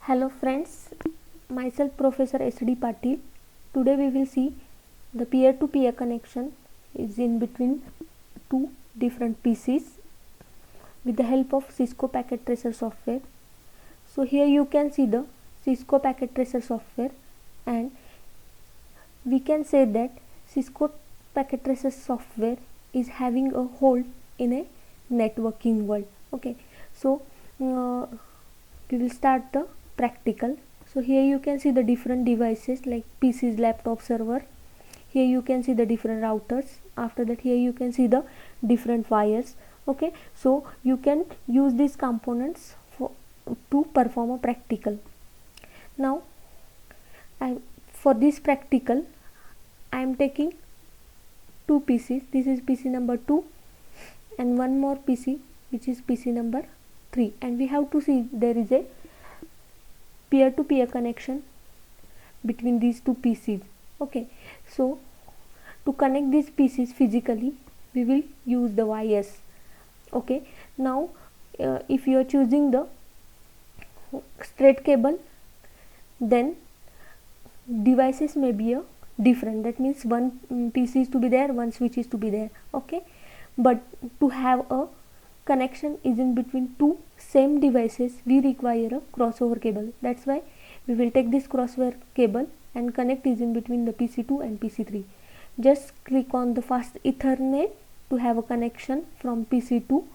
Hello friends, myself Professor S.D. Patil. Today we will see the peer-to-peer connection is in between two different PCs with the help of Cisco Packet Tracer software. So here you can see the Cisco Packet Tracer software, and we can say that Cisco Packet Tracer software is having a hold in a networking world. Okay, so we will start the practical. So here you can see the different devices like PCs, laptop, server. Here you can see the different routers. After that, here you can see the different wires. Okay, so you can use these components to perform a practical. Now for this practical I am taking two PCs. This is PC number 2 and one more PC which is PC number 3, and we have to see there is a peer-to-peer connection between these two PCs. Okay, so to connect these PCs physically we will use the wires. Okay, now if you are choosing the straight cable, then devices may be different. That means one PC is to be there, one switch is to be there. Okay, but to have a connection is in between two same devices, we require a crossover cable. That's why we will take this crossover cable and connect is in between the PC2 and PC3. Just click on the fast Ethernet to have a connection from PC2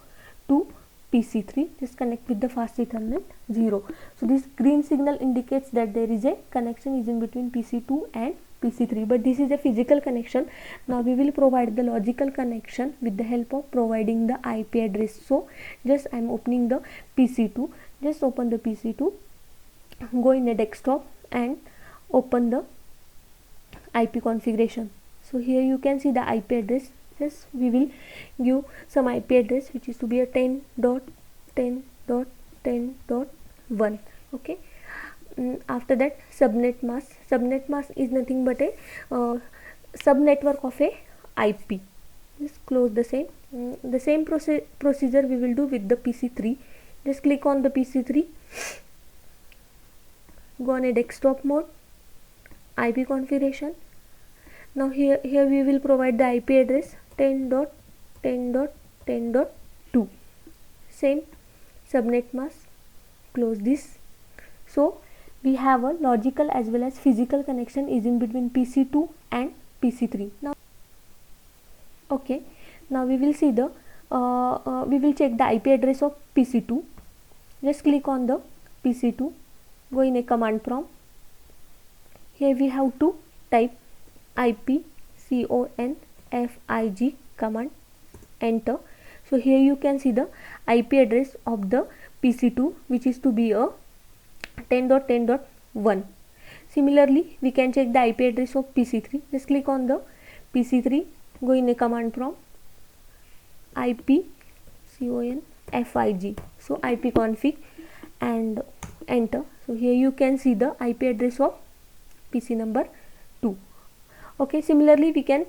to PC3. Just connect with the fast Ethernet 0. So this green signal indicates that there is a connection is in between PC2 and PC3, but this is a physical connection. Now we will provide the logical connection with the help of providing the IP address. So just I am opening the PC2. Just open the PC2, go in a desktop and open the IP configuration. So here you can see the IP address. Yes, we will give some IP address which is to be a 10.10.10.1. okay. After that, subnet mask. Subnet mask is nothing but a subnetwork of a IP. Just close the same. The same procedure we will do with the PC3. Just click on the PC3, go on a desktop mode, IP configuration. Now here we will provide the IP address 10.10.10.2. Same subnet mask. Close this. So we have a logical as well as physical connection is in between PC2 and PC3. Now okay, now we will see the we will check the IP address of PC2. Just click on the PC2, go in a command prompt. Here we have to type ipconfig command, enter. So here you can see the IP address of the PC2 which is to be a 10.10.1. Similarly, we can check the IP address of PC3. Just click on the PC3, go in a command prompt, ipconfig. So ipconfig and enter. So here you can see the IP address of PC number 2. Okay, similarly we can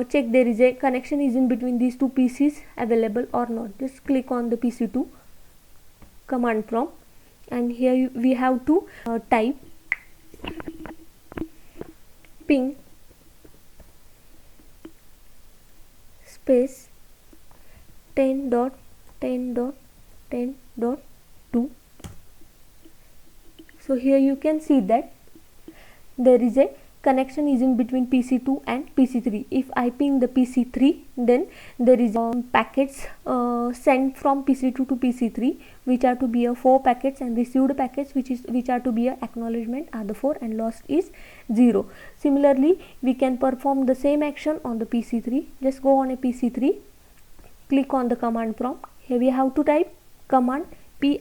check there is a connection is in between these two PCs available or not. Just click on the PC2 command prompt, and here we have to type ping space 10.10.10.2. so here you can see that there is a connection is in between PC2 and PC3. If I ping the PC3, then there is packets sent from PC2 to PC3 which are to be a 4 packets, and received packets which are to be a acknowledgement are the 4, and lost is 0. Similarly, we can perform the same action on the PC3. Just go on a PC3, click on the command prompt. Here we have to type command ping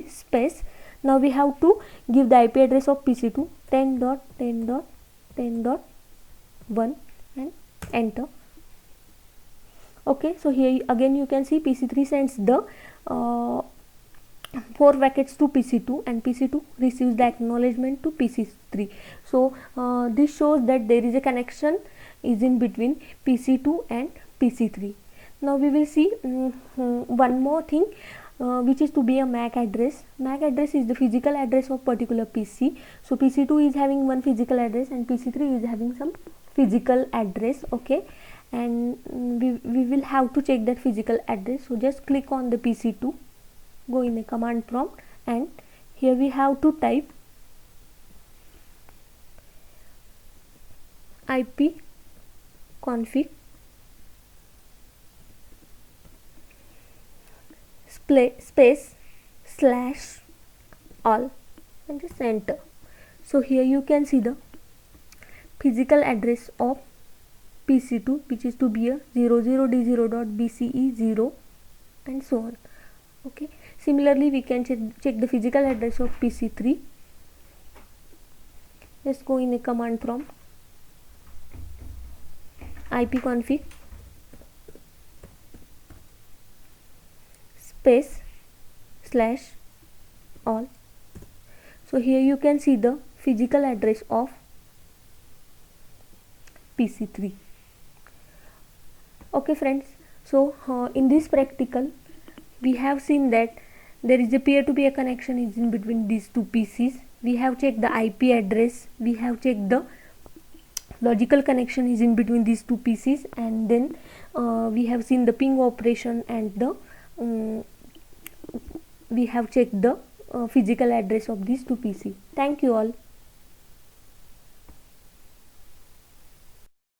space. Now we have to give the IP address of PC2 10.10.10.1 and enter. Okay, so here again you can see PC3 sends the 4 packets to PC2 and PC2 receives the acknowledgement to PC3. So this shows that there is a connection is in between PC2 and PC3. Now we will see one more thing. which is to be a MAC address. MAC address is the physical address of particular PC. So PC2 is having one physical address and PC3 is having some physical address. Okay, and we will have to check that physical address. So just click on the PC2, go in a command prompt, and here we have to type ipconfig space /all and just enter. So here you can see the physical address of PC2, which is to be a 00d0.bce0 and so on. Okay, similarly we can check the physical address of PC3. Let's go in a command prompt, ipconfig space /all. So here you can see the physical address of PC3. Okay friends, so in this practical we have seen that there is a peer-to-peer connection is in between these two PCs. We have checked the IP address, we have checked the logical connection is in between these two PCs, and then we have seen the ping operation, and the we have checked the physical address of these two PCs. Thank you all.